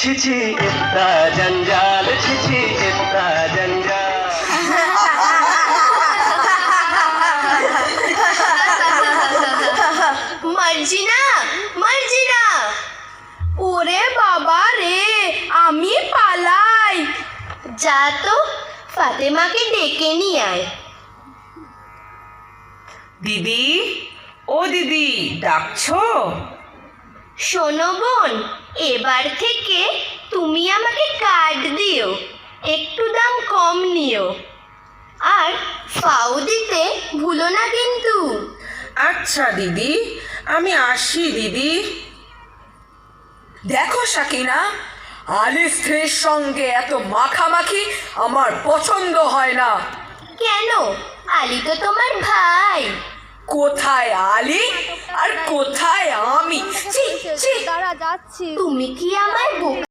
छिछी इतना जंजाल, छिछी इतना जंजाल। মার্জিনা, মার্জিনা, ওরে বাবা রে, আমি পালাই। যা তো ফাতেমাকে ডেকে নিয়ে আয়। দিদি, ও দিদি, ডাকছো? শোনো বোন, এবার থেকে তুমি আমাকে কার্ড দিও, একটু দাম কম নিও, আর ফাও দিতে ভুলো না কিন্তু। আচ্ছা দিদি, আমি আসি দিদি। দেখো সাকিনা, আলির স্ত্রীর সঙ্গে এত মাখামাখি আমার পছন্দ হয় না। কেন? আলী তো তোমার ভাই। কোথায় আলী আর কোথায় আমি? ছি ছি। তুমি কি আমার বোকা